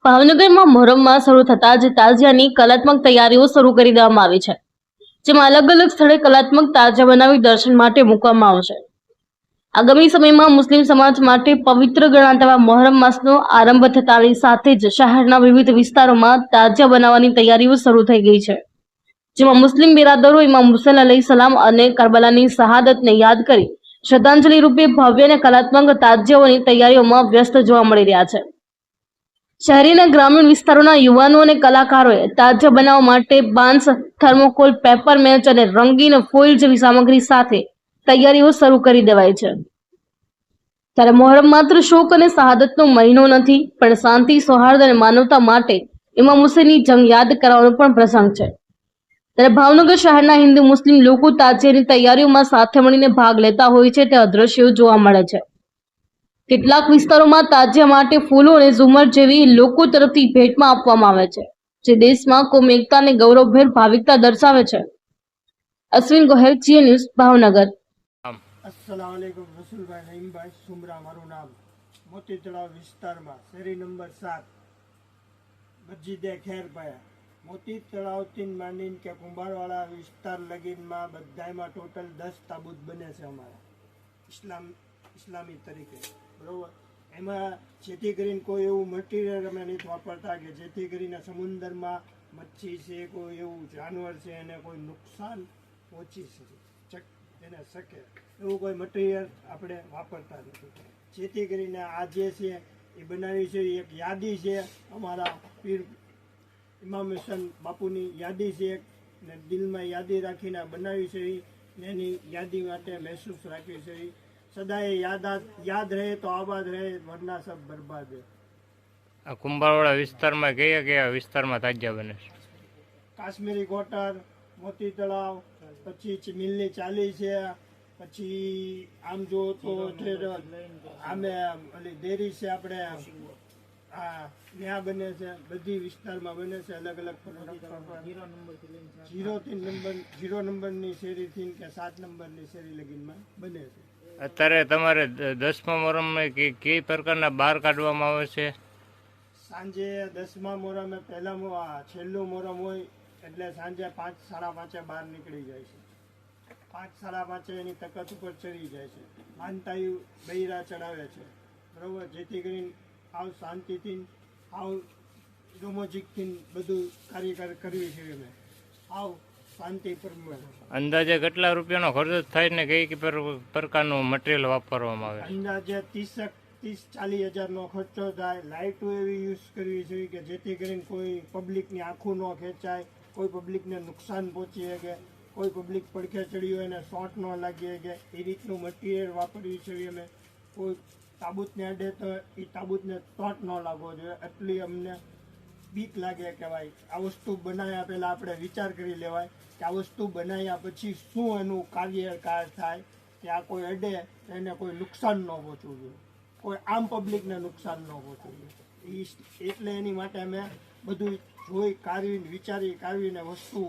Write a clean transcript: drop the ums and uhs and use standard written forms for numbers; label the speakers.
Speaker 1: ભાવનગરમાં મોહરમમાં શરૂ થતા જ તાજિયાની કલાત્મક તૈયારીઓ શરૂ કરી દેવામાં આવી છે, જેમાં અલગ અલગ સ્થળે કલાત્મક તાજિયા બનાવી દર્શન માટે મૂકવામાં આવશે. આગામી સમયમાં મુસ્લિમ સમાજ માટે પવિત્ર ગણાતા મોહરમ માસનો આરંભ થતાની સાથે જ શહેરના વિવિધ વિસ્તારોમાં તાજિયા બનાવવાની તૈયારીઓ શરૂ થઈ ગઈ છે, જેમાં મુસ્લિમ બિરાદરો ઇમામ હુસૈન અલૈહિસ્સલામ અને કરબલાની શહાદતને યાદ કરી શ્રદ્ધાંજલિ રૂપે ભવ્ય અને કલાત્મક તાજિયાઓની તૈયારીઓમાં વ્યસ્ત જોવા મળી રહ્યા છે. શહેરી અને ગ્રામીણ વિસ્તારોના યુવાનો અને કલાકારોએ તાજિયા બનાવવા માટે બાંસ, થર્મોકોલ, પેપર મેચ અને રંગીન ફોઇલ જેવી સામગ્રી સાથે તૈયારીઓ શરૂ કરી દેવાઈ છે. ત્યારે મોહરમ માત્ર શોક અને શહાદતનો મહિનો નથી, પણ શાંતિ, સૌહાર્દ અને માનવતા માટે ઇમામ હુસૈનની જંગ યાદ કરવાનો પણ પ્રસંગ છે. ત્યારે ભાવનગર શહેરના હિન્દુ મુસ્લિમ લોકો તાજિયાની તૈયારીઓમાં સાથે મળીને ભાગ લેતા હોય છે તે દ્રશ્યો જોવા મળે છે. કેટલાક વિસ્તારોમાં તાજિયા માટે ફૂલો અને ઝુમર જેવી લોકો તરફથી ભેટમાં આપવામાં આવે છે, જે દેશમાં કોમી એકતા અને ગૌરવભેર ભાવિકતા દર્શાવે છે. અશ્વિન ગોહેલ, જીએ ન્યૂઝ, ભાવનગર.
Speaker 2: अस्सलाम वालेकुम रसूलभाई नईमभाई सुमरा मारू नाम मोती तलाव विस्तार में शેરી नंबर 7 मस्जिदे खेर पाया मोती तलाव तीन मांडीन के कुंभारवाड़ा विस्तार लगीन में बधाईमां टोटल 10 ताबूत बने से अमारा इस्लामी तरीके बराबर एमां जेथी करीने कोई एवं मटीरियल अमे नहीं वापरता के जेथी करीने समुद्र में मच्छी से कोई एवं जानवर से एने कोई नुकसान पहुंची શકે એવું કોઈ મટીરિયલ આપણે વાપરતા નથી, જેથી કરીને આ જે છે એ બનાવી છે એક યાદી છે, અમારા પીર ઇમામ હુસૈન બાપુની યાદી છે ને દિલમાં યાદી રાખીને બનાવી છે ને એની યાદી માટે મહેસૂસ રાખી છે. સદાય યાદ રહે તો આબાદ રહે, વરના સબ બરબાદ રહે.
Speaker 3: આ કુંભારવાડા વિસ્તારમાં કયા કયા વિસ્તારમાં તાજિયા બને છે?
Speaker 2: કાશ્મીરી કોટર, મોતી તળાવ, પછી મિલની ચાલી છે, પછી આમ જો તો આમે ઓલી ડેરી છે આપણે ત્યાં બને છે, બધી વિસ્તારમાં બને છે. અલગ અલગ 0 નંબરની શેરીથી કે 7 નંબરની શેરી લગીનમાં બને છે.
Speaker 3: અત્યારે તમારે 10મા મોહરમમાં કઈ પ્રકારના બહાર કાઢવામાં આવે છે?
Speaker 2: સાંજે 10મા મોહરમે પહેલા છેલ્લું મોહરમ હોય એટલે સાંજે 5, 5:30 બહાર નીકળી જાય છે. 5, 5:30 એની તકત ઉપર ચડી જાય છે. માનતાયું બૈરા ચડાવે છે, બરાબર, જેથી કરીને આવ શાંતિથી આવ રોમોજીકથી બધું કાર્ય કરવી છે. અમે આવ શાંતિ પ્રમાણે.
Speaker 3: અંદાજે કેટલા રૂપિયાનો ખર્ચ થાય ને કઈ પ્રકારનું મટીરિયલ વાપરવામાં આવે?
Speaker 2: અંદાજે 30-40 હજારનો ખર્ચો થાય. લાઇટો એવી યુઝ કરવી જોઈએ કે જેથી કરીને કોઈ પબ્લિકની આંખો ન ખેંચાય, કોઈ પબ્લિકને નુકસાન પહોંચી શકે, કોઈ પબ્લિક પડખે ચડી હોય એને શોર્ટ ન લાગી શકે, એ રીતનું મટીરિયલ વાપરવી જોઈએ. અમે કોઈ તાબૂતને અડે તો એ તાબૂતને ટોટ ન લાગવો જોઈએ, એટલી અમને બીક લાગે કે ભાઈ આ વસ્તુ બનાવ્યા પહેલાં આપણે વિચાર કરી લેવાય કે આ વસ્તુ બનાવ્યા પછી શું એનું કાર્યકાળ થાય, કે આ કોઈ અડે તો એને કોઈ નુકસાન ન પહોંચવું જોઈએ, કોઈ આમ પબ્લિકને નુકસાન ન પહોંચવું જોઈએ. એટલે એની માટે અમે બધું જોઈ કાઢવીને વિચારી કાઢવીને વસ્તુ